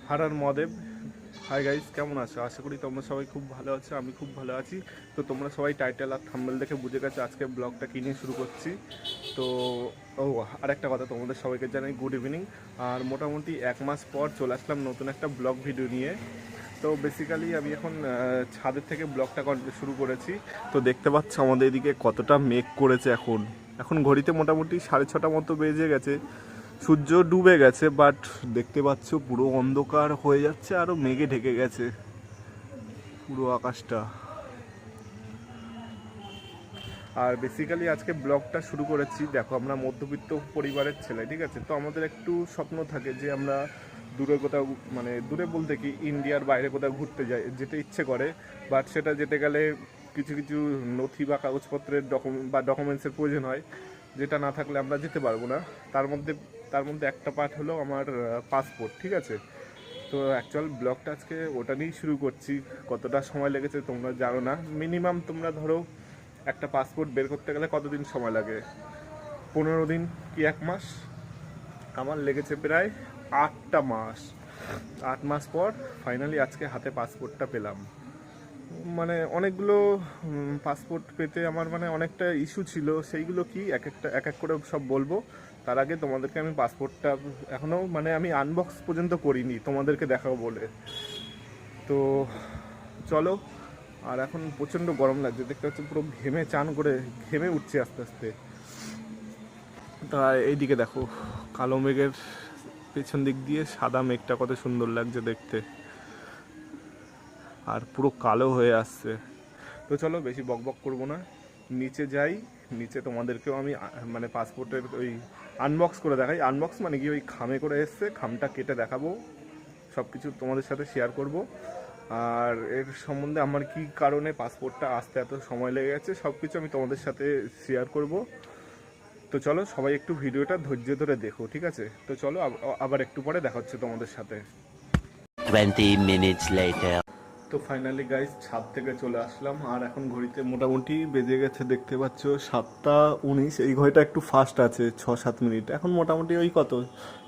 হারার Mahadev. Hi guys, কেমন আছো? আশা করি তোমরা সবাই খুব ভালো আছো, আমি খুব ভালো আছি। তো তোমরা সবাই টাইটেল আর থাম্বনেল দেখে বুঝে গেছো আজকে ব্লগটা কী নিয়ে শুরু করছি। তো আরেকটা কথা, তোমাদের সবাইকে জানাই গুড ইভিনিং। আর মোটামুটি 1 মাস পর চলে আসলাম নতুন একটা ব্লগ ভিডিও নিয়ে। তো বেসিক্যালি আমি এখন ছাদের থেকে ব্লগটা শুরু করেছি। তো দেখতে পাচ্ছ আমাদের এদিকে কতটা মেঘ করেছে। এখন এখন ঘড়িতে মোটামুটি 6:30 মতো বেজে গেছে, সূর্য ডুবে গেছে, বাট দেখতে পাচ্ছ পুরো অন্ধকার হয়ে যাচ্ছে, আরও মেঘে ঢেকে গেছে পুরো আকাশটা। আর বেসিক্যালি আজকে ব্লগটা শুরু করেছি, দেখো আমরা মধ্যবিত্ত পরিবারের ছেলে, ঠিক আছে? তো আমাদের একটু স্বপ্ন থাকে যে আমরা দূরে কোথাও, মানে দূরে বলতে কি ইন্ডিয়ার বাইরে কোথাও ঘুরতে যেতে ইচ্ছে করে। বাট সেটা যেতে গেলে কিছু কিছু নথি বা কাগজপত্রের ডকুমেন্টসের প্রয়োজন হয়, যেটা না থাকলে আমরা যেতে পারবো না। তার মধ্যে তার মধ্যে একটা পার্ট হলো আমার পাসপোর্ট, ঠিক আছে? তো অ্যাকচুয়াল ব্লগটা আজকে ওটা নিয়েই শুরু করছি। কতটা সময় লেগেছে তোমরা জানো না। মিনিমাম তোমরা ধরো একটা পাসপোর্ট বের করতে গেলে কতদিন সময় লাগে? 15 দিন কি 1 মাস? আমার লেগেছে প্রায় 8টা মাস। 8 মাস পর ফাইনালি আজকে হাতে পাসপোর্টটা পেলাম। মানে অনেকগুলো পাসপোর্ট পেতে আমার মানে অনেকটা ইস্যু ছিল, সেইগুলো কি এক এক করে সব বলবো। তার আগে তোমাদেরকে আমি পাসপোর্টটা এখনও মানে আমি আনবক্স পর্যন্ত করিনি, তোমাদেরকে দেখাবো বলে। তো চলো। আর এখন প্রচণ্ড গরম লাগছে, দেখতে পাচ্ছি পুরো ঘেমে চান করে ঘেমে উঠছে আস্তে আস্তে। তা এইদিকে দেখো, কালো মেঘের পেছন দিক দিয়ে সাদা মেঘটা কত সুন্দর লাগছে দেখতে, আর পুরো কালো হয়ে আসছে। তো চলো বেশি বকবক করবো না, নিচে যাই। নিচে তোমাদেরকেও আমি মানে পাসপোর্টের ওই আনবক্স করে দেখাই। আনবক্স মানে কি, ওই খামে করে এসছে, খামটা কেটে দেখাবো, সব কিছু তোমাদের সাথে শেয়ার করব। আর এর সম্বন্ধে আমার কি কারণে পাসপোর্টটা আসতে এত সময় লেগে গেছে সব কিছু আমি তোমাদের সাথে শেয়ার করব। তো চলো সবাই একটু ভিডিওটা ধৈর্য ধরে দেখো, ঠিক আছে? তো চলো আবার একটু পরে দেখা হচ্ছে তোমাদের সাথে। 20 minutes later. তো ফাইনালি গাইস ছাদ থেকে চলে আসলাম, আর এখন ঘড়িতে মোটামুটি বেজে গেছে, দেখতে পাচ্ছ 7টা 19। এই ঘড়িটা একটু ফাস্ট আছে, 6-7 মিনিট। এখন মোটামুটি ওই কত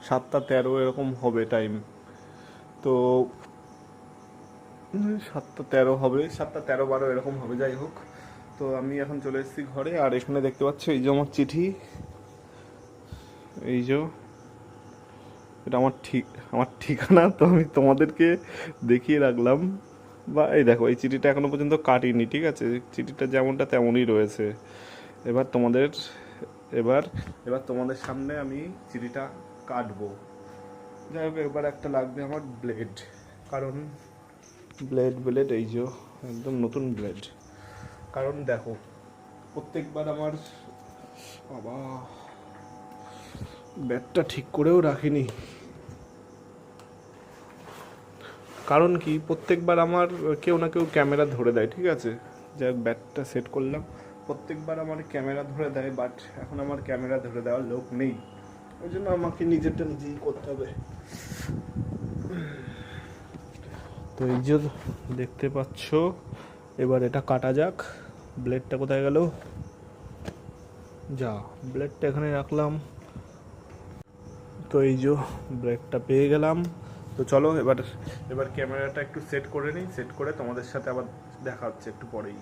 7টা 13 এরকম হবে টাইম। তো 7টা 13 হবে, 7টা 13-12 এরকম হবে, যাই হোক। তো আমি এখন চলে এসেছি ঘরে, আর এখানে দেখতে পাচ্ছ এই যে আমার চিঠি। এই যে এটা আমার ঠিকানা। তো আমি তোমাদেরকে দেখিয়ে রাখলাম। বা এই দেখো, এই চিঠিটা এখনো পর্যন্ত কাটিনি, ঠিক আছে? চিঠিটা যেমনটা তেমনই রয়েছে। এবার তোমাদের এবার এবার তোমাদের সামনে আমি চিঠিটা কাটবো। যাই হোক, এবার একটা লাগবে আমার ব্লেড, কারণ ব্লেড এই যে একদম নতুন ব্লেড। কারণ দেখো, প্রত্যেকবার আমার বাবা ব্যাটটা ঠিক করেও রাখিনি। কারণ কি, প্রত্যেকবার আমার কেউ না কেউ ক্যামেরা ধরে দেয়, ঠিক আছে? যাই হোক, ব্যাটটা সেট করলাম। প্রত্যেকবার আমার ক্যামেরা ধরে দেয়, বাট এখন আমার ক্যামেরা ধরে দেওয়ার লোক নেই, ওই জন্য আমাকে নিজেরটা নিজেই করতে হবে। তো এই যে দেখতে পাচ্ছ, এবার এটা কাটা যাক। ব্লেডটা কোথায় গেল? যা, ব্লেডটা এখানে রাখলাম। তো এই যে ব্লেডটা পেয়ে গেলাম। তো চলো এবার এবার ক্যামেরাটা একটু সেট করে নিই, সেট করে তোমাদের সাথে আবার দেখা হচ্ছে একটু পরেই।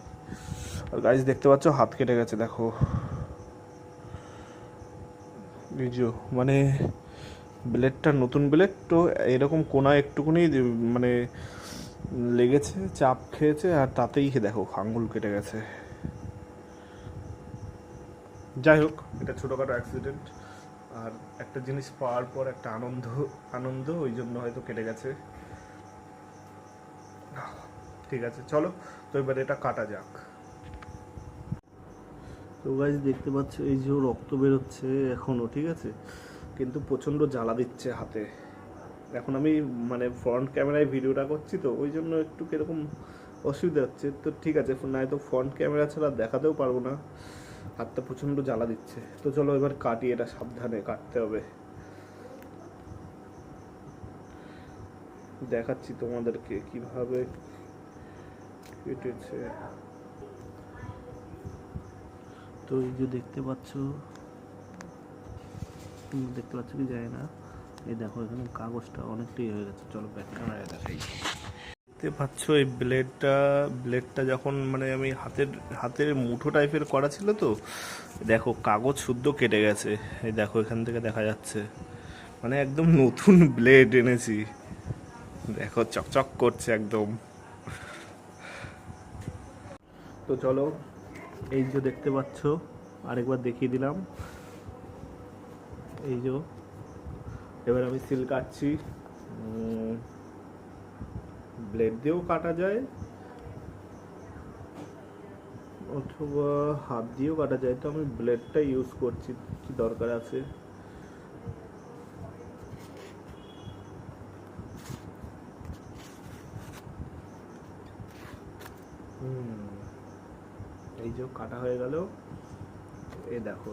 আর গাইস দেখতে পাচ্ছ হাত কেটে গেছে, দেখো এই যে মানে ব্লেডটা নতুন ব্লেড তো, এরকম কোনায় একটুকুনি মানে লেগেছে, চাপ খেয়েছে, আর তাতেই দেখো আঙ্গুল কেটে গেছে। যাই হোক, এটা ছোটোখাটো অ্যাক্সিডেন্ট। আর একটা জিনিস পাওয়ার পর একটা আনন্দ, আনন্দ ওই জন্য হয়তো কেটে গেছে। ঠিক আছে চলো, তো এবার এটা কাটা যাক। তো গাইস দেখতে পাচ্ছ এই যে রক্ত বেরোচ্ছে এখনও, ঠিক আছে? কিন্তু প্রচণ্ড জ্বালা দিচ্ছে হাতে। এখন আমি মানে ফ্রন্ট ক্যামেরায় ভিডিওটা করছি, তো ওই জন্য একটু কীরকম অসুবিধা হচ্ছে। তো ঠিক আছে, নাই তো ফ্রন্ট ক্যামেরা ছাড়া দেখাতেও পারবো না, হাতটা প্রচণ্ড জ্বালা দিচ্ছে। তো চলো এবার কাটি, এটা সাবধানে কাটতে হবে। দেখাচ্ছি তোমাদেরকে কিভাবে কেটেছে। তো এই যে দেখতে পাচ্ছ কি যায় না, এই দেখো এখানে কাগজটা অনেকটাই হয়ে গেছে, চলো ব্যাক ক্যামেরায় দেখাই। দেখতে পাচ্ছ এই ব্লেডটা যখন মানে আমি হাতের মুঠো টাইপের করা ছিল, তো দেখো কাগজ শুদ্ধ কেটে গেছে। এই দেখো এখান থেকে দেখা যাচ্ছে, মানে একদম নতুন ব্লেড এনেছি, দেখো চকচক করছে একদম। তো চলো, এই যে দেখতে পাচ্ছ, আরেকবার দেখিয়ে দিলাম, এই যে এবার আমি সিল কাটছি। ব্লেড দিয়েও কাটা যায় অথবা হাত দিয়েও কাটা যায়, তো আমি ব্লেডটা ইউজ করছি, কি দরকার আছে। এই যে কাটা হয়ে গেল, এই দেখো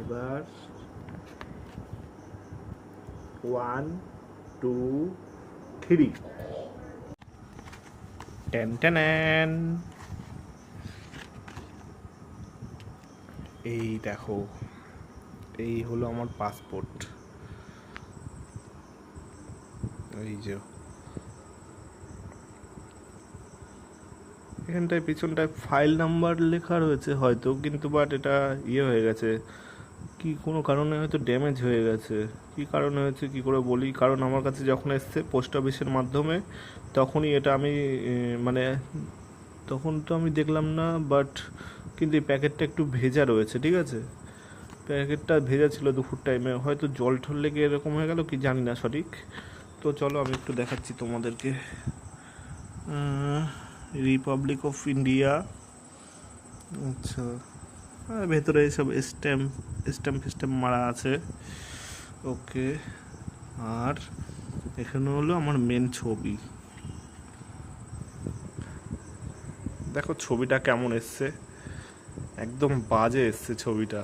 এবার 1 2 3 টেন টেন। এই দেখো, এই হলো আমার পাসপোর্ট। এই যে এখানটায় পিছনটায় ফাইল নাম্বার লেখা রয়েছে হয়তো, কিন্তু বাট এটা হয়ে গেছে, কি কোনো কারণে হয়তো ড্যামেজ হয়ে গেছে। কি কারণে হয়েছে কি করে বলি, কারণ আমার কাছে যখন এসছে পোস্ট অফিসের মাধ্যমে, তখনই এটা আমি মানে তখন তো আমি দেখলাম না, বাট কিন্তু এই প্যাকেটটা একটু ভেজা রয়েছে, ঠিক আছে, প্যাকেটটা ভেজা ছিল দুপুর টাইমে, হয়তো জল ঠল লেগে এরকম হয়ে গেল কি জানি না সঠিক। তো চলো আমি একটু দেখাচ্ছি তোমাদেরকে। রিপাবলিক অফ ইন্ডিয়া, আচ্ছা, ভেতরে সব স্ট্যাম্প মারা আছে, ওকে। আর এখানে হলো আমার মেন ছবি, দেখো ছবিটা কেমন এসছে, একদম বাজে এসছে ছবিটা।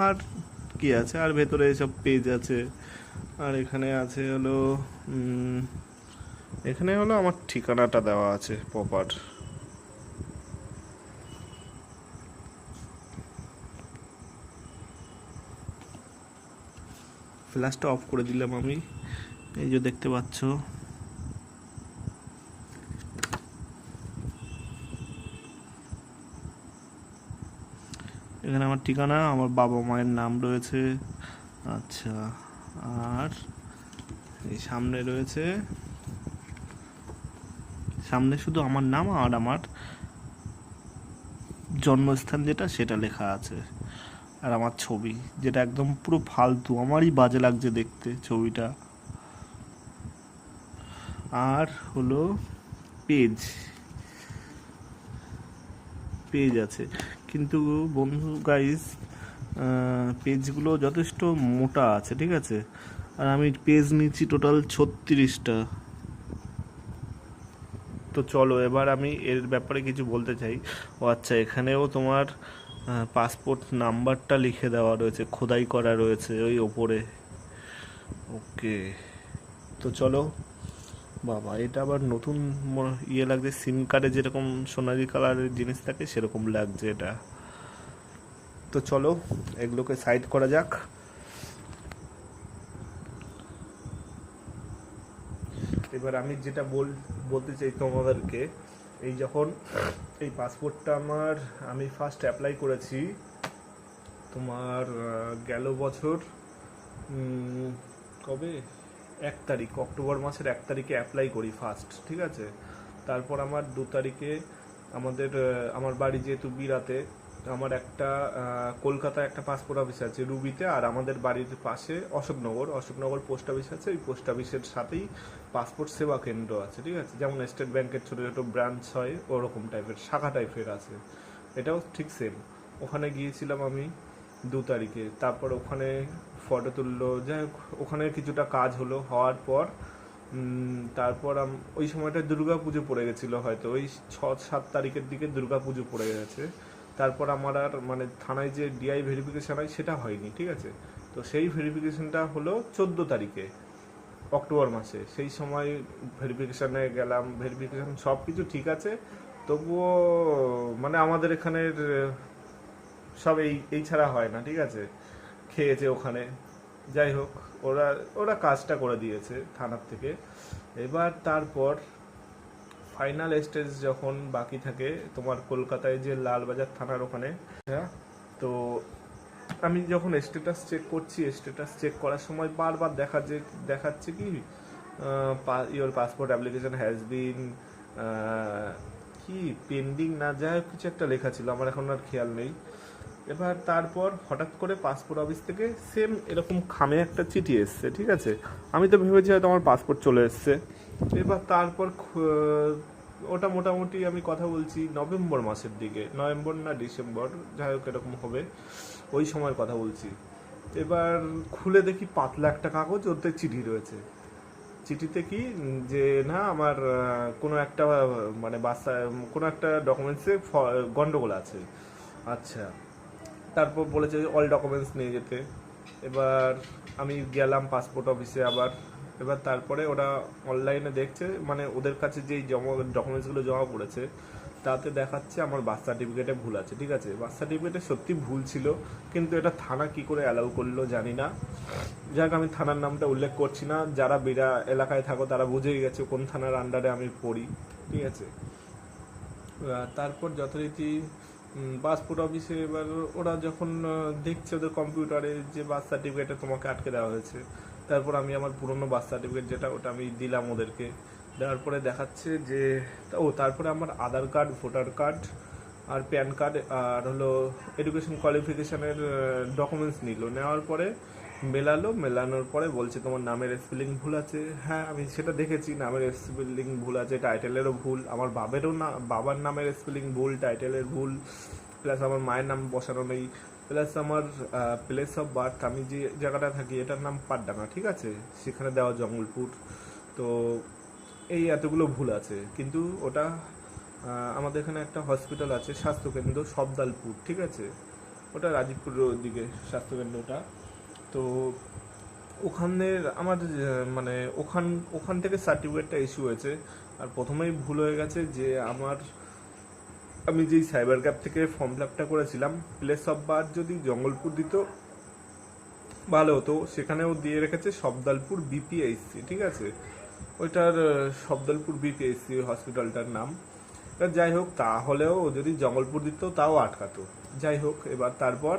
আর কি আছে, আর ভেতরে সব পেজ আছে, আর এখানে আছে হলো এখানে হলো আমার ঠিকানাটা দেওয়া আছে প্রপার। ফ্ল্যাশটা অফ করে দিলাম আমি, এই যে দেখতে পাচ্ছ, এখানে আমার ঠিকানা, আমার বাবা মায়ের নাম রয়েছে, আচ্ছা। আর এই সামনে রয়েছে, সামনে শুধু আমার নাম আর আমার জন্মস্থান যেটা সেটা লেখা আছে, আর আমার ছবি যেটা একদম পুরো ফালতু, আমারই বাজে লাগছে দেখতে ছবিটা। আর হলো পেজ পেজ আছে, কিন্তু বন্ধু গাইস, পেজগুলো যথেষ্ট মোটা আছে, ঠিক আছে, আর আমি পেজ নিচ্ছি টোটাল 36টা। তো চলো এবার আমি এর ব্যাপারে কিছু বলতে চাই। ও আচ্ছা, এখানেও তোমার পাসপোর্ট নাম্বারটা লিখে দেওয়া রয়েছে, খোদাই করা রয়েছে ওই ওপরে, ওকে। তো চলো, বাবা এটা আবার নতুন লাগছে, সিম কার্ডে যেরকম সোনালি কালারের জিনিস থাকে সেরকম লাগছে এটা। তো চলো এগুলোকে সাইড করা যাক। এবার আমি যেটা বলতে চাই তোমাদেরকে, এই যখন এই পাসপোর্টটা আমি ফার্স্ট অ্যাপ্লাই করেছি তোমার গেল বছর কবে 1 তারিখ, অক্টোবর মাসের 1 তারিখে অ্যাপ্লাই করি ফার্স্ট, ঠিক আছে। তারপর আমার 2 তারিখে আমার বাড়ি যেহেতু বিরাতে, আমার একটা কলকাতায় একটা পাসপোর্ট অফিস আছে রুবিতে, আর আমাদের বাড়ির পাশে অশোকনগর পোস্ট অফিস আছে, ওই পোস্ট অফিসের সাথেই পাসপোর্ট সেবা কেন্দ্র আছে, ঠিক আছে, যেমন স্টেট ব্যাংকের ছোটো ছোটো ব্রাঞ্চ হয় ওরকম টাইপের শাখা টাইপের আছে, এটাও ঠিক সেম। ওখানে গিয়েছিলাম আমি 2 তারিখে, তারপর ওখানে ফটো তুললো, যাই হোক ওখানে কিছুটা কাজ হলো, হওয়ার পর তারপর ওই সময়টা দুর্গা পুজো পড়ে গেছিলো হয়তো, ওই 6-7 তারিখের দিকে দুর্গা পুজো পড়ে গেছে। তারপর আমার আর মানে থানায় যে ডিআই ভেরিফিকেশন হয় সেটা হয়নি, ঠিক আছে। তো সেই ভেরিফিকেশনটা হলো 14 তারিখে অক্টোবর মাসে, সেই সময় ভেরিফিকেশানে গেলাম, ভেরিফিকেশান সব কিছু ঠিক আছে, তবুও মানে আমাদের এখানের সব এই ছাড়া হয় না, ঠিক আছে, খেয়েছে ওখানে, যাই হোক, ওরা ওরা কাজটা করে দিয়েছে থানার থেকে। এবার তারপর ফাইনাল স্টেজ যখন বাকি থাকে তোমার কলকাতায় যে লালবাজার থানার ওখানে, হ্যাঁ, তো আমি যখন স্ট্যাটাস চেক করছি, স্ট্যাটাস চেক করার সময় বারবার দেখাচ্ছে কি your passport application has been কি পেন্ডিং না, যাই হোক কিছু একটা লেখা ছিল, আমার এখন আর খেয়াল নেই। এবার তারপর হঠাৎ করে পাসপোর্ট অফিস থেকে সেম এরকম খামে একটা চিঠি এসছে, ঠিক আছে। আমি তো ভেবেছি হয়তো আমার পাসপোর্ট চলে এসছে। এবার তারপর ওটা মোটামুটি আমি কথা বলছি নভেম্বর মাসের দিকে, নভেম্বর না ডিসেম্বর, যাই হোক এরকম হবে, ওই সময়ের কথা বলছি। এবার খুলে দেখি পাতলা একটা কাগজ, ওতে চিঠি রয়েছে। চিঠিতে কি যে না আমার কোনো একটা মানে বাচ্চা কোনো একটা ডকুমেন্টসে গন্ডগোল আছে। আচ্ছা, তারপর বলেছে অল ডকুমেন্টস নিয়ে যেতে। এবার আমি গেলাম পাসপোর্ট অফিসে আবার। এবার তারপরে ওরা অনলাইনে দেখছে, মানে ওদের কাছে যেই ডকুমেন্টসগুলো জমা পড়েছে তাতে দেখাচ্ছে আমার বার্থ সার্টিফিকেটে ভুল আছে, ঠিক আছে। বার্থ সার্টিফিকেটে সত্যি ভুল ছিল, কিন্তু এটা থানা কি করে অ্যালাউ করলো জানি না। যাক, আমি থানার নামটা উল্লেখ করছি না, যারা বিরা এলাকায় থাকো তারা বুঝেই গেছে কোন থানার আন্ডারে আমি পড়ি, ঠিক আছে। তারপর যথারীতি পাসপোর্ট অফিসে এবার ওরা যখন দেখছে ওদের কম্পিউটারে যে বার্থ সার্টিফিকেটে তোমাকে আটকে দেওয়া হয়েছে, তারপর আমি আমার পুরনো বার্থ সার্টিফিকেট যেটা ওটা আমি দিলাম ওদেরকে। দেওয়ার পরে দেখাচ্ছে যে তারপরে আমার আধার কার্ড, ভোটার কার্ড আর প্যান কার্ড আর হলো এডুকেশন কোয়ালিফিকেশানের ডকুমেন্টস নিল। নেওয়ার পরে মেলানোর পরে বলছে তোমার নামের স্পেলিং ভুল আছে। হ্যাঁ, আমি সেটা দেখেছি, নামের স্পেলিং ভুল আছে, টাইটেলেরও ভুল, আমার বাবার নামের স্পেলিং ভুল, টাইটেলের ভুল, প্লাস আমার মায়ের নাম বসানো নেই, প্লাস আমার প্লেস অফ বার্থ, আমি যে জায়গাটা থাকি এটার নাম পাটডাঙ্গা, ঠিক আছে, সেখানে দেওয়া জঙ্গলপুর। তো এই এতগুলো ভুল আছে, কিন্তু ওটা আমাদের এখানে একটা হসপিটাল আছে, স্বাস্থ্যকেন্দ্র সবদালপুর, ঠিক আছে, ওটা রাজীবপুরের ওদিকে স্বাস্থ্যকেন্দ্রটা। তো ওখানের আমার মানে ওখান থেকে সার্টিফিকেটটা ইস্যু হয়েছে। আর প্রথমেই ভুল হয়ে গেছে যে আমি যেই সাইবার ক্যাফ থেকে ফর্ম ফিল আপটা করেছিলাম, প্লেস অফ বার্থ যদি জঙ্গলপুর দিত ভালো হতো, সেখানেও দিয়ে রেখেছে সবদালপুর বিপিএইচসি, ঠিক আছে, ওইটার সবদালপুর বিপিএইচসি হসপিটালটার নাম। এবার যাই হোক, তাহলেও যদি জঙ্গলপুর দিত তাও আটকাতো। যাই হোক, এবার তারপর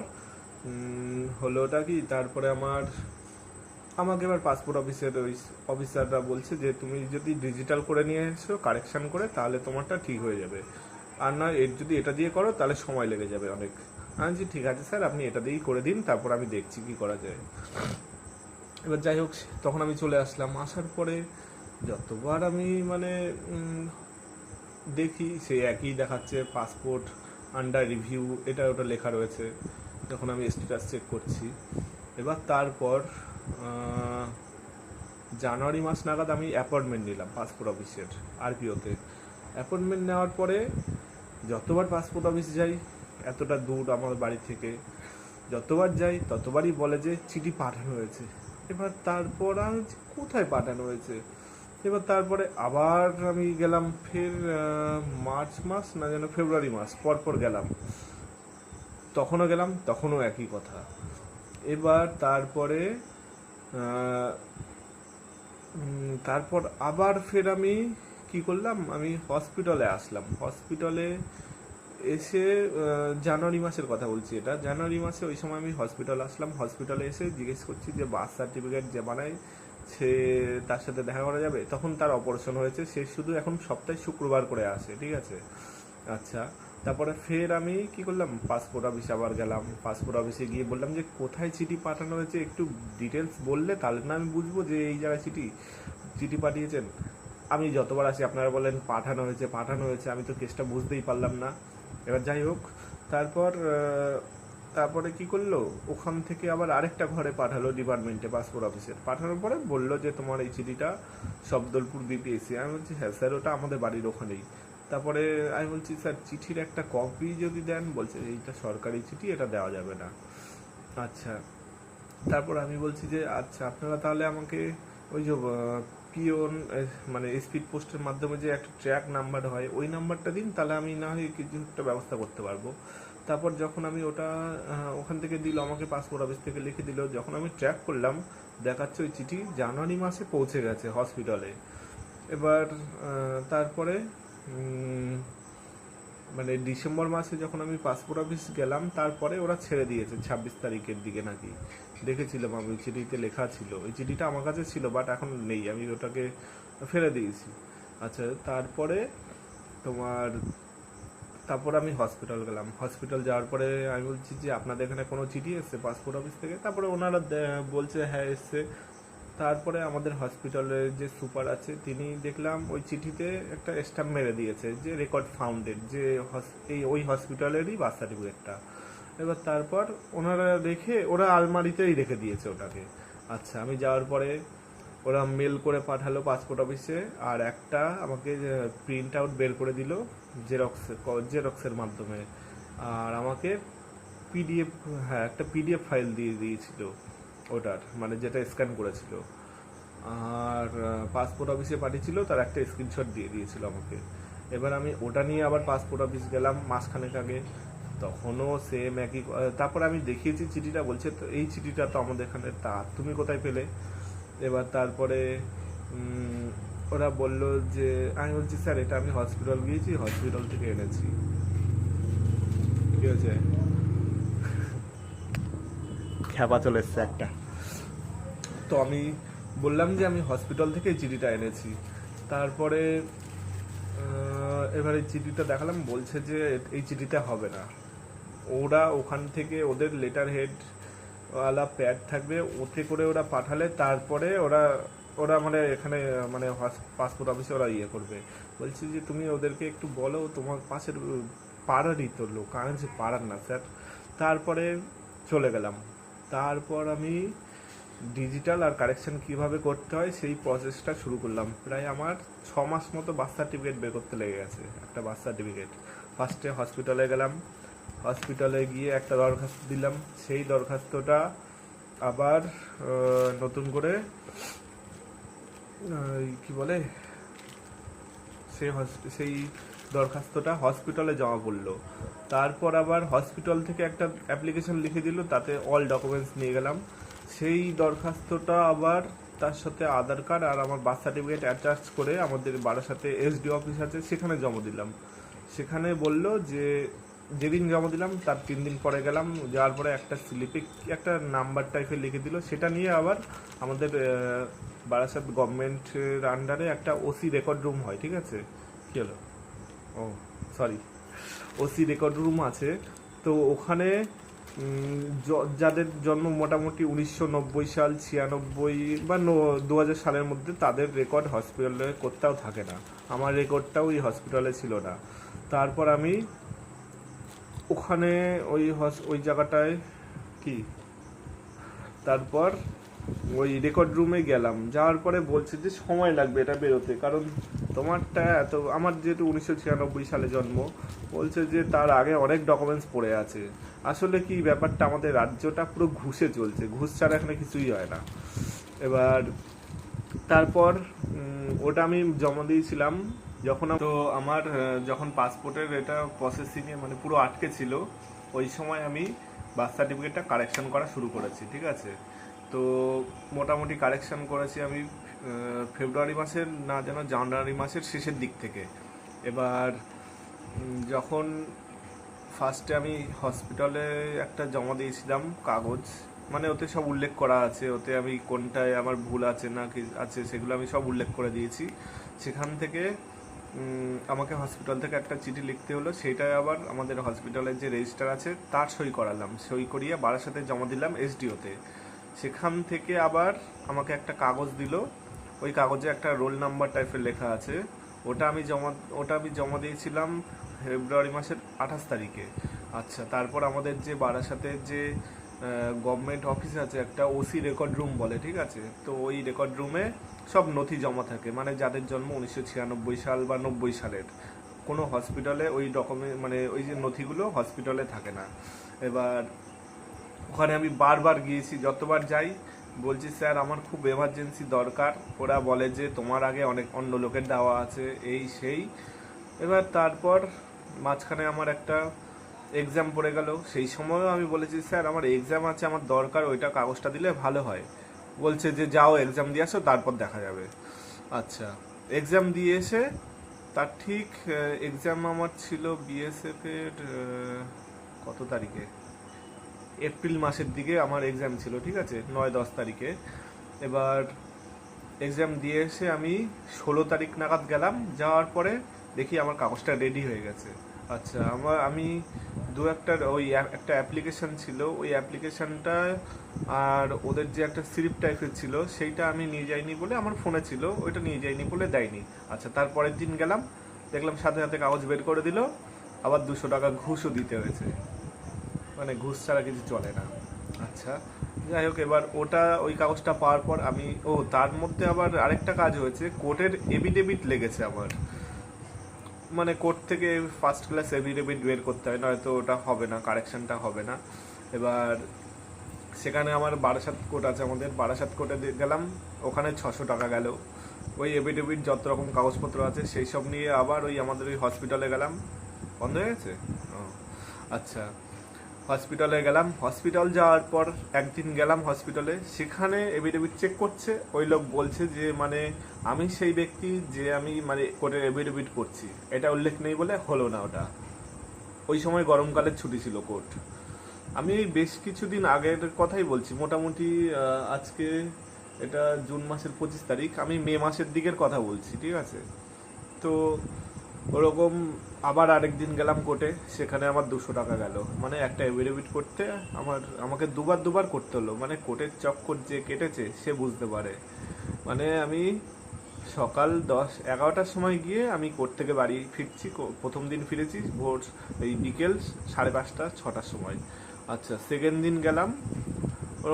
হলো ওটা কি, তারপরে আমাকে এবার পাসপোর্ট অফিসের ওই অফিসাররা বলছে যে তুমি যদি ডিজিটাল করে নিয়ে এসো কারেকশান করে, তাহলে তোমারটা ঠিক হয়ে যাবে, আর না যদি এটা দিয়ে করো তাহলে সময় লেগে যাবে অনেক। আমি বলছি ঠিক আছে স্যার, আপনি এটা দিয়েই করে দিন, তারপর আমি দেখছি কি করা যায়। এবার যাই হোক, তখন আমি চলে আসলাম। আসার পরে যতবার আমি মানে দেখি সেই একই দেখাচ্ছে, পাসপোর্ট আন্ডার রিভিউ, এটা ওটা লেখা রয়েছে যখন আমি স্ট্যাটাস চেক করছি। এবার তারপর জানুয়ারি মাস নাগাদ আমি অ্যাপয়েন্টমেন্ট নিলাম পাসপোর্ট অফিসের আরপিওতে। অ্যাপয়েন্টমেন্ট নেওয়ার পরে যতবার পাসপোর্ট অফিস যাই, এতটা দূর আমার বাড়ি থেকে, যতবার যাই ততবারই বলে যে চিঠি পাঠানো হয়েছে। এবার তারপর আমি কোথায় পাঠানো হয়েছে, এবার তারপরে আবার আমি গেলাম ফের মার্চ মাস না যেন ফেব্রুয়ারি মাস পরপর গেলাম, তখনও একই কথা। এবার তারপর আবার ফের আমি কি করলাম, আমি হসপিটালে আসলাম। হসপিটালে এসে জানুয়ারি মাসের কথা বলছি, এটা জানুয়ারি মাসে ওই সময় আমি হসপিটালে আসলাম। হসপিটালে এসে জিজ্ঞেস করছি যে বার্থ সার্টিফিকেট যে বানায় সে তার সাথে দেখা করা যাবে। তখন তার অপারেশন হয়েছে, সে শুধু এখন সপ্তাহে শুক্রবার করে আসে, ঠিক আছে। আচ্ছা, তারপরে ফের আমি কি করলাম, পাসপোর্ট অফিসে আবার গেলাম। পাসপোর্ট অফিসে গিয়ে বললাম যে কোথায় চিঠি পাঠানো হয়েছে একটু ডিটেলস বললে তাহলে না আমি বুঝবো যে এই জায়গায় চিঠি পাঠিয়েছেন। আমি যতবার আসি আপনারা বলেন পাঠানো হয়েছে, আমি তো কেসটা বুঝতেই পারলাম না। এবার যাই হোক, তারপরে কি করলো, ওখান থেকে আবার আরেকটা ঘরে পাঠালো ডিপার্টমেন্টে, পাসপোর্ট অফিসের। পাঠানোর পরে বললো যে তোমার এই চিঠিটা সবদলপুর বিপিএসসি। আমি বলছি হ্যাঁ স্যার, ওটা আমাদের বাড়ির ওখানেই। তারপরে আমি বলছি স্যার চিঠির একটা কপি যদি দেন, বলছে এইটা সরকারি চিঠি, এটা দেওয়া যাবে না। আচ্ছা, তারপর আমি বলছি যে আচ্ছা আপনারা তাহলে আমাকে ওই যে পিওন মানে স্পিড পোস্টের মাধ্যমে যে একটা ট্র্যাক নাম্বার হয় ওই নাম্বারটা দিন, তাহলে আমি না হয় কিছু একটা ব্যবস্থা করতে পারবো। তারপর যখন আমি ওটা ওখান থেকে দিল, আমাকে পাসপোর্ট অফিস থেকে লিখে দিল, যখন আমি ট্র্যাক করলাম দেখাচ্ছে ওই চিঠি জানুয়ারি মাসে পৌঁছে গেছে হসপিটালে। এবার তারপরে মানে ডিসেম্বর মাসে যখন আমি পাসপোর্ট অফিস গেলাম, তারপরে ওরা ছেড়ে দিয়েছে 26 তারিখের দিকে নাকি, দেখেছিলাম আমি, ওই চিঠিতে লেখা ছিল। ওই চিঠিটা আমার কাছে ছিল, বাট এখন নেই, আমি ওটাকে ফেলে দিয়েছি। আচ্ছা, তারপরে তোমার তারপর আমি হসপিটাল গেলাম। হসপিটাল যাওয়ার পরে আমি বলছি যে আপনাদের এখানে কোনো চিঠি এসছে পাসপোর্ট অফিস থেকে? তারপরে ওনারা বলছে হ্যাঁ এসছে। তারপরে আমাদের হসপিটালের যে সুপার আছে তিনি দেখলাম ওই চিঠিতে একটা স্ট্যাম্প মেরে দিয়েছে যে রেকর্ড ফাউন্ডেড, যে ওই হসপিটালেরই বার্থ সার্টিফিকেটটা। এবার তারপর ওনারা ওরা আলমারিতেই রেখে দিয়েছে ওটাকে। আচ্ছা, আমি যাওয়ার পরে ওরা মেল করে পাঠালো পাসপোর্ট অফিসে, আর একটা আমাকে প্রিন্ট আউট বের করে দিল জেরক্সের মাধ্যমে, আর আমাকে পিডিএফ, হ্যাঁ একটা পিডিএফ ফাইল দিয়ে দিয়েছিল ওটার, মানে যেটা স্ক্যান করেছিল, আর পাসপোর্ট অফিসে পাঠিয়েছিল তার একটা স্ক্রিনশট দিয়ে দিয়েছিল আমাকে। এবার আমি ওটা নিয়ে আবার পাসপোর্ট অফিস গেলাম মাসখানেক আগে, তখনও সেম একই। তারপর আমি দেখিয়েছি চিঠিটা, বলছে তো এই চিঠিটা তো আমাদের এখানে, তা তুমি কোথায় পেলে? এবার তারপরে ওরা বলল যে, আমি বলছি স্যার এটা আমি হসপিটাল গিয়েছি, হসপিটাল থেকে এনেছি। কি হয়েছে? খ্যাপা চলে এসছে একটা। তো আমি বললাম যে আমি হসপিটাল থেকে চিঠিটা এনেছি। তারপরে এবার এই চিঠিটা দেখালাম, বলছে যে এই চিঠিটা হবে না। ওরা ওখান থেকে ওদের লেটার হেড ওয়ালা প্যাড থাকবে, ওতে করে ওরা পাঠালে তারপরে ওরা ওরা মানে এখানে মানে পাসপোর্ট অফিসে ওরা ইয়ে করবে। বলছি যে তুমি ওদেরকে একটু বলো, তোমার পাশের পাড়ারই তো লোক, আমি বলছি পাড়ার না স্যার। তারপরে চলে গেলাম। তারপর আমি ডিজিটাল আর কারেকশন কিভাবে করতে হয় সেই প্রসেসটা শুরু করলাম। প্রায় আমার 6 মাস মতো বার্থ সার্টিফিকেট বের করতে লেগে গেছে, একটা বার্থ সার্টিফিকেট। ফার্স্টে হসপিটালে গেলাম, হসপিটালে গিয়ে একটা দরখাস্ত দিলাম, সেই দরখাস্তটা আবার নতুন করে কি বলে সেই দরখাস্তটা হসপিটালে জমা পড়লো। তারপর আবার হসপিটাল থেকে একটা অ্যাপ্লিকেশন লিখে দিল, তাতে অল ডকুমেন্টস নিয়ে গেলাম। সেই দরখাস্তটা আবার তার সাথে আধার কার্ড আর আমার বার্থ সার্টিফিকেট অ্যাটাচ করে আমাদের বারাসাতে এসডি অফিস আছে সেখানে জমা দিলাম। সেখানে বলল যে যেদিন জমা দিলাম তার 3 দিন পরে গেলাম, যাওয়ার পরে একটা স্লিপে একটা নাম্বার টাইপের লিখে দিল, সেটা নিয়ে আবার আমাদের বারাসাত গভর্নমেন্টের আন্ডারে একটা ওসি রেকর্ড রুম হয়, ঠিক আছে? কী হলো? ও সরি, ওসি রেকর্ড রুম আছে। তো ওখানে যাদের জন্ম মোটামুটি 1990 সাল, 96 বা 2000 সালের মধ্যে, তাদের রেকর্ড হসপিটালে কোথাও থাকে না। আমার রেকর্ডটাও ওই হসপিটালে ছিল না। তারপর আমি ওখানে ওই জায়গাটায় তারপর ওই রেকর্ড রুমে গেলাম। যাওয়ার পরে বলছে যে সময় লাগবে এটা বেরোতে, কারণ তোমারটা এত, আমার যেহেতু 1996 সালে জন্ম, বলছে যে তার আগে অনেক ডকুমেন্টস পড়ে আছে। আসলে কি ব্যাপারটা, আমাদের রাজ্যটা পুরো ঘুষে চলছে, ঘুষ ছাড়া এখানে কিছুই হয় না। এবার তারপর ওটা আমি জমা দিয়েছিলাম যখন, তো আমার যখন পাসপোর্টের এটা প্রসেসিংয়ে মানে পুরো আটকে ছিল, ওই সময় আমি বার্থ সার্টিফিকেটটা কারেকশন করা শুরু করেছি, ঠিক আছে? তো মোটামুটি কারেকশন করেছি আমি ফেব্রুয়ারি মাসের না যেন জানুয়ারি মাসের শেষের দিক থেকে। এবার যখন ফার্স্টে আমি হসপিটালে একটা জমা দিয়েছিলাম কাগজ, মানে ওতে সব উল্লেখ করা আছে, ওতে আমি কোনটায় আমার ভুল আছে না কি আছে সেগুলো আমি সব উল্লেখ করে দিয়েছি। সেখান থেকে আমাকে হসপিটাল থেকে একটা চিঠি লিখতে হলো, সেইটাই আবার আমাদের হসপিটালের যে রেজিস্টার আছে তার সই করালাম, সই করিয়ে বারাসাতে জমা দিলাম এসডিওতে। সেখান থেকে আবার আমাকে একটা কাগজ দিল, ওই কাগজে একটা রোল নাম্বার টাইপের লেখা আছে, ওটা আমি জমা দিয়েছিলাম ফেব্রুয়ারি মাসের 28 তারিখে। আচ্ছা, তারপর আমাদের যে বারাসাতের যে গভর্নমেন্ট অফিস আছে একটা, ওসি রেকর্ড রুম বলে, ঠিক আছে? তো ওই রেকর্ড রুমে সব নথি জমা থাকে, মানে যাদের জন্ম 1996 সাল বা 90 সালের, কোনো হসপিটালে ওই ডকুমেন্ট মানে ওই যে নথিগুলো হসপিটালে থাকে না। এবার ওখানে আমি বারবার গিয়েছি, যতবার যাই বলছি স্যার আমার খুব এমার্জেন্সি দরকার, ওরা বলে যে তোমার আগে অনেক অন্য লোকের দেওয়া আছে, এই সেই। এবার তারপর মাঝখানে আমার একটা এক্সাম পড়ে গেল। সেই সময়ও আমি বলেছি স্যার আমার এক্সাম আছে, আমার দরকার, ওইটা কাগজটা দিলে ভালো হয়। বলছে যে যাও এক্সাম দিয়ে আসো, তারপর দেখা যাবে। আচ্ছা, এক্সাম দিয়ে এসে তার ঠিক এক্সাম আমার ছিল বিএসএফ এর কত তারিখে, এপ্রিল মাসের দিকে আমার এক্সাম ছিল, ঠিক আছে, 9-10 তারিখে। এবার এক্সাম দিয়ে এসে আমি 16 তারিখ নাগাদ গেলাম, যাওয়ার পরে দেখি আমার কাগজটা রেডি হয়ে গেছে। আচ্ছা, আমি ওই একটা অ্যাপ্লিকেশন ছিল, ওই অ্যাপ্লিকেশনটা আর ওদের যে একটা স্লিপ টাইপের ছিল সেইটা আমি নিয়ে যাইনি বলে, আমার ফোনে ছিল, ওইটা নিয়ে যাইনি বলে দেয়নি। আচ্ছা, তারপরের দিন গেলাম, দেখলাম সাথে সাথে কাগজ বের করে দিল, আবার 200 টাকা ঘুষও দিতে হয়েছে, মানে ঘুষ ছাড়া কিছু চলে না। আচ্ছা, যাই হোক, এবার ওই কাগজটা পাওয়ার পর আমি তার মধ্যে আবার আরেকটা কাজ হয়েছে, কোর্টের এফিডেভিট লেগেছে আমার, মানে কোর্ট থেকে ফার্স্ট ক্লাস এফিডেভিট বের করতে হয়, নয়তো ওটা হবে না, কারেকশনটা হবে না। এবার সেখানে আমার বারাসাত কোর্ট আছে, আমাদের বারাসাত কোর্টে গেলাম, ওখানে 600 টাকা গেল। ওই এফিডেভিট যত রকম কাগজপত্র আছে সেই সব নিয়ে আবার ওই আমাদের ওই হসপিটালে গেলাম। বন্ধ হয়ে গেছে? ও আচ্ছা, হসপিটালে গেলাম, হসপিটাল যাওয়ার পর একদিন গেলাম হসপিটালে, সেখানে এফিডেভিট চেক করছে, ওই লোক বলছে যে মানে আমি সেই ব্যক্তি যে আমি মানে কোর্টের এফিডেভিট করছি, এটা উল্লেখ নেই বলে হলো না ওটা। ওই সময় গরমকালের ছুটি ছিল কোর্ট। আমি বেশ কিছুদিন আগের কথাই বলছি, মোটামুটি আজকে এটা জুন মাসের 25 তারিখ, আমি মে মাসের দিকের কথা বলছি, ঠিক আছে। তো ওরকম আবার আরেকদিন গেলাম কোর্টে, সেখানে আমার 200 টাকা গেল, মানে একটা এফিডেভিট করতে আমাকে দুবার করতে হলো, মানে কোর্টের চক্কর যে কেটেছে সে বুঝতে পারে। মানে আমি সকাল 10-11টার সময় গিয়ে আমি কোর্ট থেকে বাড়ি ফিরছি, প্রথম দিন ফিরেছি ভোর এই বিকেল 5:30-6টার সময়। আচ্ছা, সেকেন্ড দিন গেলাম,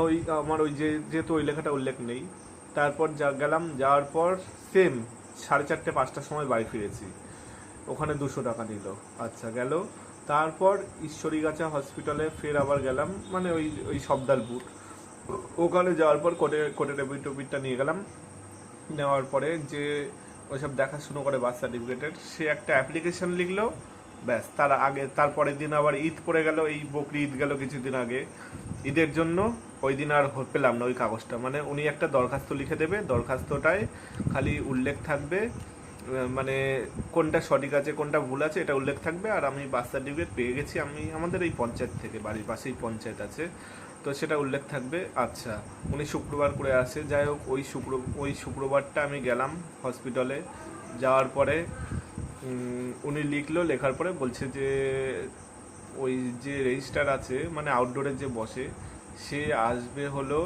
ওই আমার ওই যেহেতু ওই লেখাটা উল্লেখ নেই, তারপর গেলাম, যাওয়ার পর সেম 4:30-5টার সময় বাড়ি ফিরেছি, ওখানে 200 টাকা নিল। আচ্ছা, গেল। তারপর ঈশ্বরীগাছা হসপিটালে ফের আবার গেলাম, মানে ওই সবদালপুর, ওখানে যাওয়ার পর কোর্টের এফিডেভিটটা নিয়ে গেলাম। নেওয়ার পরে যে ওইসব দেখাশুনো করে বার্থ সার্টিফিকেটের, সে একটা অ্যাপ্লিকেশন লিখলো, ব্যাস। তারপরের দিন আবার ঈদ পড়ে গেল, এই বকরি ঈদ গেল কিছুদিন আগে, ঈদের জন্য ওই দিন আর পেলাম না ওই কাগজটা। মানে উনি একটা দরখাস্ত লিখে দেবে, দরখাস্তটায় খালি উল্লেখ থাকবে মানে কোনটা সঠিক আছে কোনটা ভুল আছে এটা উল্লেখ থাকবে, আর আমি বার্থ সার্টিফিকেট পেয়ে গেছি, আমি আমাদের এই পঞ্চায়েত থেকে, বাড়ির পাশেই পঞ্চায়েত আছে, তো সেটা উল্লেখ থাকবে। আচ্ছা, উনি শুক্রবার করে আসে, যাই হোক ওই শুক্রবারটা আমি গেলাম হসপিটালে, যাওয়ার পরে উনি লিখলো, লেখার পরে বলছে যে ওই যে রেজিস্টার আছে মানে আউটডোরের যে বসে, সে আসবে হলো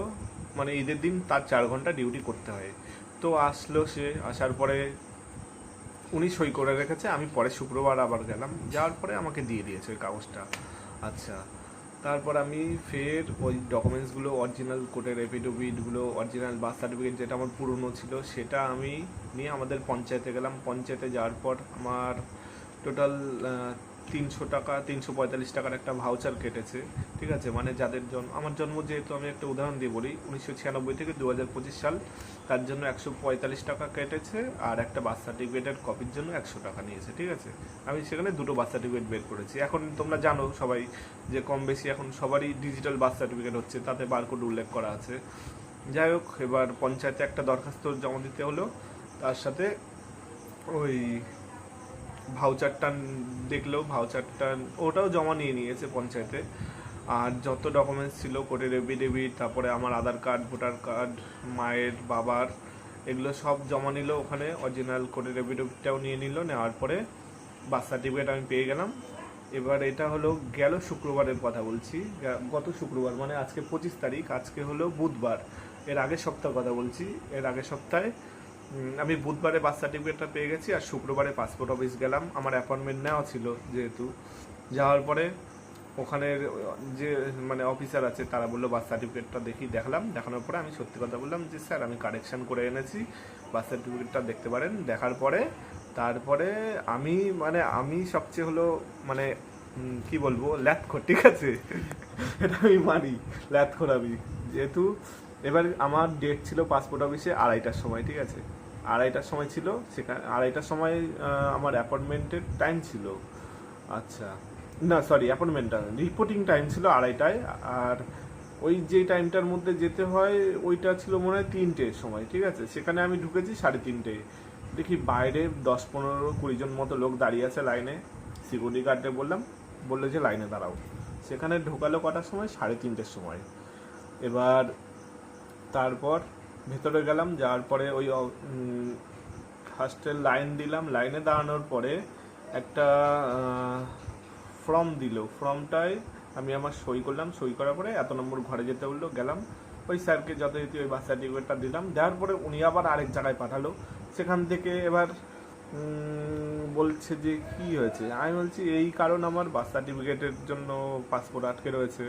মানে ঈদের দিন, তার 4 ঘন্টা ডিউটি করতে হয়। তো আসলো, সে আসার পরে উনি সই করে রেখেছে, আমি পরে শুক্রবার আবার গেলাম, যাওয়ার পরে আমাকে দিয়ে দিয়েছে ওই কাগজটা। আচ্ছা, তারপর আমি ফের ওই ডকুমেন্টসগুলো, অরিজিনাল কোর্টের এফিডেভিটগুলো, অরিজিনাল বার্থ সার্টিফিকেট যেটা আমার পুরনো ছিল সেটা আমি নিয়ে আমাদের পঞ্চায়েতে গেলাম। পঞ্চায়েতে যাওয়ার পর আমার টোটাল 345 টাকার একটা ভাউচার কেটেছে, ঠিক আছে। মানে যাদের আমার জন্ম যেহেতু, আমি একটা উদাহরণ দিয়ে বলি, 1996 থেকে 2025 সাল, তার জন্য 145 টাকা কেটেছে, আর একটা বার্থ সার্টিফিকেটের কপির জন্য 100 টাকা নিয়েছে, ঠিক আছে। আমি সেখানে 2টো বার্থ সার্টিফিকেট বের করেছি। এখন তোমরা জানো সবাই যে কম বেশি এখন সবারই ডিজিটাল বার্থ সার্টিফিকেট হচ্ছে, তাতে বারকোড উল্লেখ করা আছে। যাই হোক, এবার পঞ্চায়েতে একটা দরখাস্ত জমা দিতে হলো, তার সাথে ওই ভাউচারটা দেখলো, ভাউচারটা ওটাও জমা নিয়েছে পঞ্চায়েতে। আর যত ডকুমেন্টস ছিল, কোর্টের এফিডেভিট, তারপরে আমার আধার কার্ড, ভোটার কার্ড, মায়ের বাবার, এগুলো সব জমা নিল ওখানে, অরিজিনাল কোর্টের এফিডেভিটটাও নিয়ে নিল। নেওয়ার পরে বার্থ সার্টিফিকেট আমি পেয়ে গেলাম। এবার এটা হলো গেল শুক্রবারের কথা বলছি, গত শুক্রবার, মানে আজকে 25 তারিখ, আজকে হলো বুধবার, এর আগের সপ্তাহ কথা বলছি। এর আগের সপ্তাহে আমি বুধবারে বার্থ সার্টিফিকেটটা পেয়ে গেছি, আর শুক্রবারে পাসপোর্ট অফিস গেলাম, আমার অ্যাপয়েন্টমেন্ট নেওয়া ছিল যেহেতু। যাওয়ার পরে ওখানের যে মানে অফিসার আছে, তারা বললো বার্থ সার্টিফিকেটটা দেখালাম, দেখানোর পরে আমি সত্যি কথা বললাম যে স্যার আমি কারেকশান করে এনেছি, বার্থ সার্টিফিকেটটা দেখতে পারেন। দেখার পরে তারপরে আমি সবচেয়ে হলো মানে কি বলবো, ল্যাথখোর, ঠিক আছে। এটা আমি মানি, ল্যাথখোর আমি, যেহেতু এবার আমার ডেট ছিল পাসপোর্ট অফিসে 2:30টার সময়, ঠিক আছে, 2:30টার সময় ছিল সেখানে, 2:30টার সময় আমার অ্যাপয়েন্টমেন্টের টাইম ছিল। আচ্ছা, না সরি অ্যাপয়েন্টমেন্টটা রিপোর্টিং টাইম ছিল 2:30টায়, আর ওই যে টাইমটার মধ্যে যেতে হয় ওইটা ছিল মনে হয় 3টের সময়, ঠিক আছে। সেখানে আমি ঢুকেছি 3:30, দেখি বাইরে 10-15-20 জন মতো লোক দাঁড়িয়ে আছে লাইনে। সিকিউরিটি গার্ডে বললাম, বললো যে লাইনে দাঁড়াও। সেখানে ঢোকালো কটার সময়? 3:30-এর সময়। এবার তারপর ভেতরে গেলাম, যাওয়ার পরে ওই ফার্স্টে লাইন দিলাম। লাইনে দাঁড়ানোর পরে একটা ফর্ম দিল, ফর্মটায় আমি আমার সই করলাম। সই করার পরে এত নম্বর ঘরে যেতে বললো, গেলাম। ওই স্যারকে যথারীতি ওই বার্থ সার্টিফিকেটটা দিলাম। দেওয়ার পরে উনি আবার আরেক জায়গায় পাঠালো। সেখান থেকে এবার বলছে যে কি হয়েছে, আমি বলছি এই কারণ আমার বার্থ সার্টিফিকেটের জন্য পাসপোর্ট আটকে রয়েছে।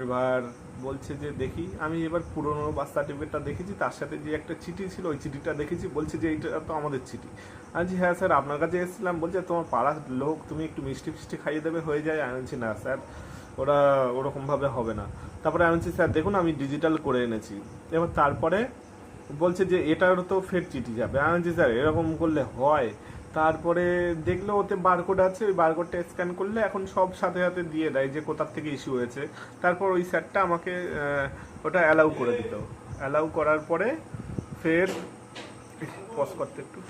এবার বলছে যে দেখি, আমি এবার পুরনো বার্থ সার্টিফিকেটটা দেখেছি, তার সাথে যে একটা চিঠি ছিল ওই চিঠিটা দেখেছি। বলছে যে এইটা তো আমাদের চিঠি। আমি বলছি হ্যাঁ স্যার, আপনার কাছে এসেছিলাম। বলছে তোমার পাড়ার লোক, তুমি একটু মিষ্টি ফিষ্টি খাইয়ে দেবে, হয়ে যায়। আমি বলছি না স্যার, ওরা ওরকমভাবে হবে না। তারপরে আমি বলছি স্যার দেখুন আমি ডিজিটাল করে এনেছি। এবার তারপরে বলছে যে এটারও তো ফের চিঠি যাবে। আমি বলছি স্যার এরকম করলে হয়? তারপরে দেখলো ওতে বারকোড আছে, ওই বারকোডটা স্ক্যান করলে এখন সব সাথে সাথে দিয়ে দেয় যে কোথার থেকে ইস্যু হয়েছে। তারপর ওই স্যারটা আমাকে ওটা অ্যালাউ করে দিল। অ্যালাউ করার পরে ফের পজ করতে একটু,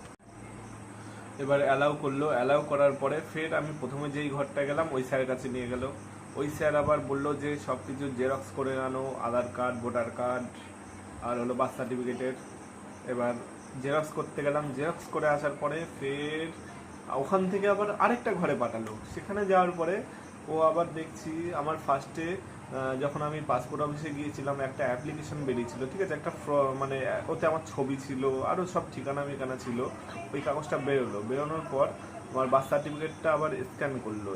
এবার অ্যালাউ করলো। অ্যালাউ করার পরে ফের আমি প্রথমে যেই ঘরটা গেলাম ওই স্যারের কাছে নিয়ে গেল। ওই স্যার আবার বললো যে সব কিছু জেরক্স করে আনো, আধার কার্ড, ভোটার কার্ড আর হলো বার্থ সার্টিফিকেটের। এবার জেরক্স করতে গেলাম। জেরক্স করে আসার পরে ফের ওখান থেকে আবার আরেকটা ঘরে পাঠালো। সেখানে যাওয়ার পরে ও আবার দেখছি আমার ফার্স্টে যখন আমি পাসপোর্ট অফিসে গিয়েছিলাম একটা অ্যাপ্লিকেশন বেরিয়েছিল, ঠিক আছে, একটা মানে ওতে আমার ছবি ছিল, আরও সব ঠিকানা মিকানা ছিল। ওই কাগজটা বেরোনোর পর আমার বার্থ সার্টিফিকেটটা আবার স্ক্যান করলো।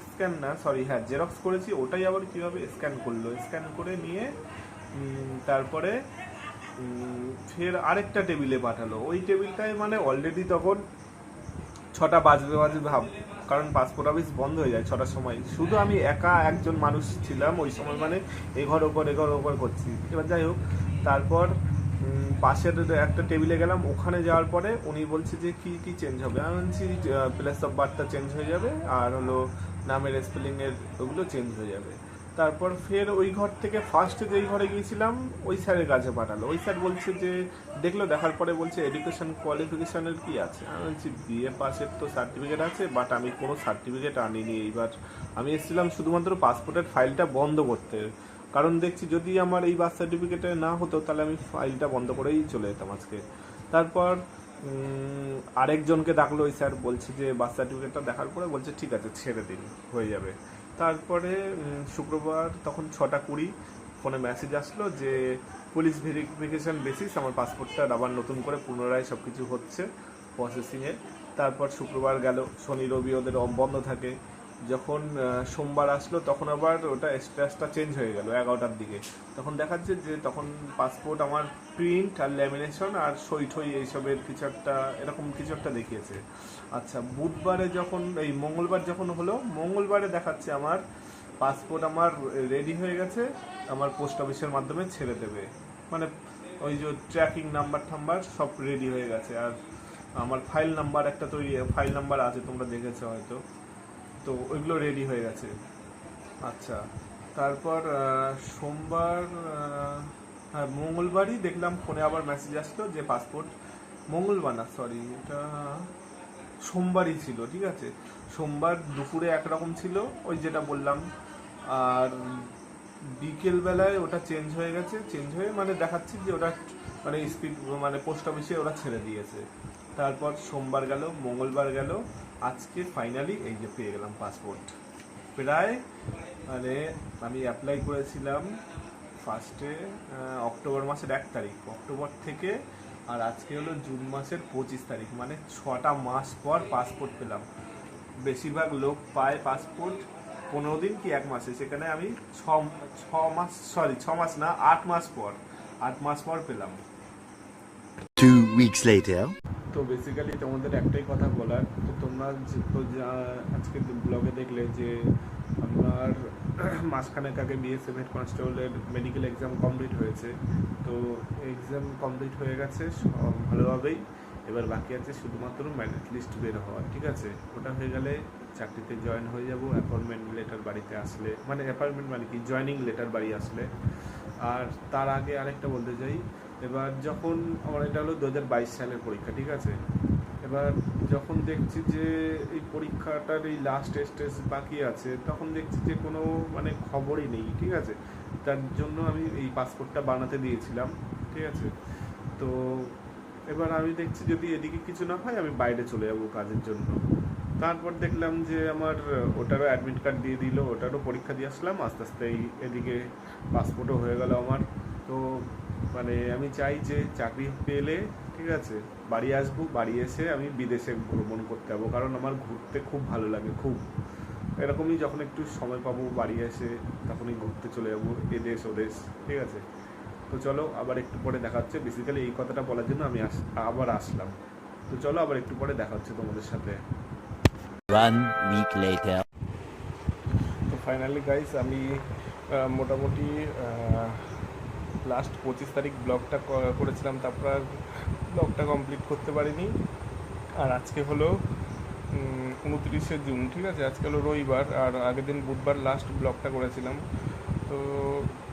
স্ক্যান না সরি, হ্যাঁ জেরক্স করেছি, ওটাই আবার কীভাবে স্ক্যান করলো। স্ক্যান করে নিয়ে তারপরে ফের আরেকটা টেবিলে পাঠালো। ওই টেবিলটায় মানে অলরেডি তখন 6টা বাজবে ভাব, কারণ পাসপোর্ট অফিস বন্ধ হয়ে যায় 6টার সময়। শুধু আমি একা একজন মানুষ ছিলাম ওই সময়, মানে এঘর ওপর করছি। এবার যাই হোক, তারপর পাশের একটা টেবিলে গেলাম। ওখানে যাওয়ার পরে উনি বলছে যে কি কি চেঞ্জ হবে। আমি বলছি প্লেস অফ বার্থটা চেঞ্জ হয়ে যাবে, আর হলো নামের স্পেলিংয়ের ওগুলো চেঞ্জ হয়ে যাবে। তারপর ফের ওই ঘর থেকে ফার্স্টে যেই ঘরে গিয়েছিলাম ওই স্যারের কাছে পাঠালো। ওই স্যার বলছে যে দেখলো, দেখার পরে বলছে এডুকেশন কোয়ালিফিকেশনের কি আছে। আমি বলছি বিএ পাসের তো সার্টিফিকেট আছে, বাট আমি কোনো সার্টিফিকেট আনিনি। এইবার আমি এসেছিলাম শুধুমাত্র পাসপোর্টের ফাইলটা বন্ধ করতে, কারণ দেখছি যদি আমার এই বার্থ সার্টিফিকেটে না হতো তাহলে আমি ফাইলটা বন্ধ করেই চলে যেতাম আজকে। তারপর আরেকজনকে ডাকলো ওই স্যার, বলছে যে বার্থ সার্টিফিকেটটা দেখার পরে বলছে ঠিক আছে ছেড়ে দিন, হয়ে যাবে। তারপরে শুক্রবার তখন 6:20 ফোনে মেসেজ আসলো যে পুলিশ ভেরিফিকেশন বেসিস আমার পাসপোর্টটা আবার নতুন করে পুনরায় সব কিছু হচ্ছে প্রসেসিংয়ে। তারপর শুক্রবার গেল, শনি রবি ওদের বন্ধ থাকে। যখন সোমবার আসলো তখন আবার ওটা স্ট্যাটাসটা চেঞ্জ হয়ে গেল 11টার দিকে। তখন দেখাচ্ছে যে তখন পাসপোর্ট আমার প্রিন্ট আর ল্যামিনেশন আর সই ঠই এইসবের কিছু একটা এরকম কিছু একটা দেখিয়েছে। আচ্ছা, বুধবারে যখন এই মঙ্গলবার যখন হলো, মঙ্গলবারে দেখাচ্ছে আমার পাসপোর্ট আমার রেডি হয়ে গেছে, আমার পোস্ট অফিসের মাধ্যমে ছেড়ে দেবে। মানে ওই যে ট্র্যাকিং নাম্বার সব রেডি হয়ে গেছে। আর আমার ফাইল নাম্বার একটা তৈরি, ফাইল নাম্বার আছে তোমরা দেখেছো হয়তো, তো ওইগুলো রেডি হয়ে গেছে। আচ্ছা, তারপর সোমবার হ্যাঁ মঙ্গলবারই দেখলাম ফোনে আবার মেসেজ আসলো যে পাসপোর্ট, মঙ্গলবার না সরি এটা সোমবারই ছিল, ঠিক আছে। সোমবার দুপুরে একরকম ছিল ওই যেটা বললাম, আর বিকেলবেলায় ওটা চেঞ্জ হয়ে গেছে। চেঞ্জ হয়ে মানে দেখাচ্ছি যে ওটা মানে স্পিড মানে পোস্ট অফিসে ওরা ছেড়ে দিয়েছে। তারপর সোমবার গেল, মঙ্গলবার গেল, আজকে ফাইনালি এই যে পেয়ে গেলাম পাসপোর্ট। প্রায় মানে আমি অ্যাপ্লাই করেছিলাম ফার্স্টে অক্টোবর মাসের 1 তারিখ, অক্টোবর থেকে আর আজকে হলো জুন মাসের 25 তারিখ, মানে 6টা মাস পর পাসপোর্ট পেলাম। বেশিরভাগ লোক পায় পাসপোর্ট 15 দিন কি 1 মাসে, সেখানে আমি 6 মাস না 8 মাস পর 8 মাস পর পেলাম। 2 weeks later. তো বেসিক্যালি তোমাদের একটাই কথা বলার, তো তোমরা আজকে ব্লগে দেখলে যে আপনার মাসখানেক আগে বিএসএফ হেড কনস্টেবলের মেডিকেল এক্সাম কমপ্লিট হয়েছে। তো এক্সাম কমপ্লিট হয়ে গেছে ভালোভাবেই। এবার বাকি আছে শুধুমাত্র মেরিট লিস্ট বের হওয়া, ঠিক আছে? ওটা হয়ে গেলে চাকরিতে জয়েন হয়ে যাব অ্যাপয়েন্টমেন্ট লেটার বাড়িতে আসলে, মানে অ্যাপয়েন্টমেন্ট মানে কি, জয়েনিং লেটার বাড়ি আসলে। আর তার আগে আরেকটা বলতে চাই, এবার যখন আমার এটা হলো 2022 সালের পরীক্ষা, ঠিক আছে? এবার যখন দেখছি যে এই পরীক্ষাটার এই লাস্ট স্টেজ বাকি আছে, তখন দেখছি যে কোনো মানে খবরই নেই, ঠিক আছে? তার জন্য আমি এই পাসপোর্টটা বানাতে দিয়েছিলাম, ঠিক আছে? তো এবার আমি দেখছি যদি এদিকে কিছু না হয় আমি বাইরে চলে যাব কাজের জন্য। তারপর দেখলাম যে আমার ওটারও অ্যাডমিট কার্ড দিয়ে দিল, ওটারও পরীক্ষা দিয়ে আসলাম, আস্তে আস্তে এদিকে পাসপোর্টও হয়ে গেল আমার। তো মানে আমি চাই যে চাকরি পেলে, ঠিক আছে, বাড়ি আসবো, বাড়ি এসে আমি বিদেশে ভ্রমণ করতে যাবো, কারণ আমার ঘুরতে খুব ভালো লাগে, খুব। এরকমই যখন একটু সময় পাবো বাড়ি এসে তখনই ঘুরতে চলে যাবো এদেশ ওদেশ, ঠিক আছে? তো চলো আবার একটু পরে দেখা হচ্ছে। বেসিক্যালি এই কথাটা বলার জন্য আমি আবার আসলাম। তো চলো আবার একটু পরে দেখা হচ্ছে তোমাদের সাথে। 1 week later. তো ফাইনালি গাইস আমি মোটামুটি লাস্ট 25 তারিখ ব্লগটা করেছিলাম, তারপর আর ব্লগটা কমপ্লিট করতে পারিনি। আর আজকে হলো 29শে জুন, ঠিক আছে? আজকে হলো রবিবার, আর আগের দিন বুধবার লাস্ট ব্লগটা করেছিলাম। তো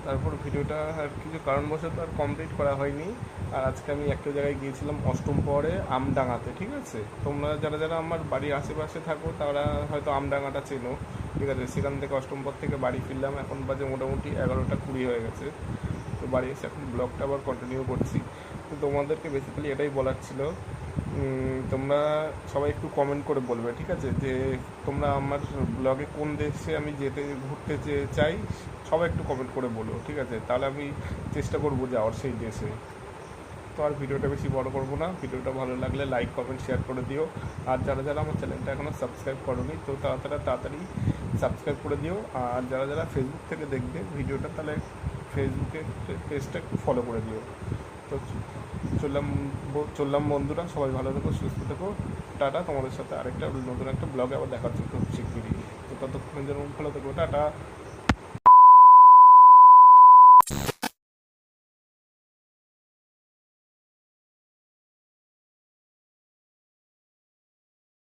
তারপর ভিডিওটা আর কিছু কারণবশত আর কমপ্লিট করা হয়নি। আর আজকে আমি একটা জায়গায় গিয়েছিলাম অষ্টম প্রহরে আমডাঙ্গাতে, ঠিক আছে? তোমরা যারা যারা আমার বাড়ির আশেপাশে থাকো তারা হয়তো আমডাঙ্গাটা চেনো, ঠিক আছে? সেখান থেকে অষ্টম প্রহর থেকে বাড়ি ফিরলাম, এখন বাজে মোটামুটি 11টা 20 হয়ে গেছে। তো বাড়ি এসে এখন ব্লগটা আবার কন্টিনিউ করছি। তো তোমাদেরকে বেসিক্যালি এটাই বলার ছিল, তোমরা সবাই একটু কমেন্ট করে বলবে, ঠিক আছে? যে তোমরা আমার ব্লগে কোন দেশে আমি যেতে ঘুরতে চাই, সবাই একটু কমেন্ট করে বলো, ঠিক আছে? তাহলে আমি চেষ্টা করবো যাওয়ার সেই দেশে। তো আর ভিডিওটা বেশি বড় করবো না, ভিডিওটা ভালো লাগলে লাইক কমেন্ট শেয়ার করে দিও। আর যারা যারা আমার চ্যানেলটা এখনও সাবস্ক্রাইব করোনি তো তাড়াতাড়ি সাবস্ক্রাইব করে দিও। আর যারা যারা ফেসবুক থেকে দেখবে ভিডিওটা, তাহলে ফেসবুকে পেজটা একটু ফলো করে দিও। তো চললাম বন্ধুরা, সবাই ভালো থেকো, সুস্থ থেকো, টাটা। তোমাদের সাথে আরেকটা নতুন একটা ব্লগে আবার দেখা হচ্ছে খুব শিগগিরই। তো ততক্ষণের জন্য ভালো থেকো, টাটা।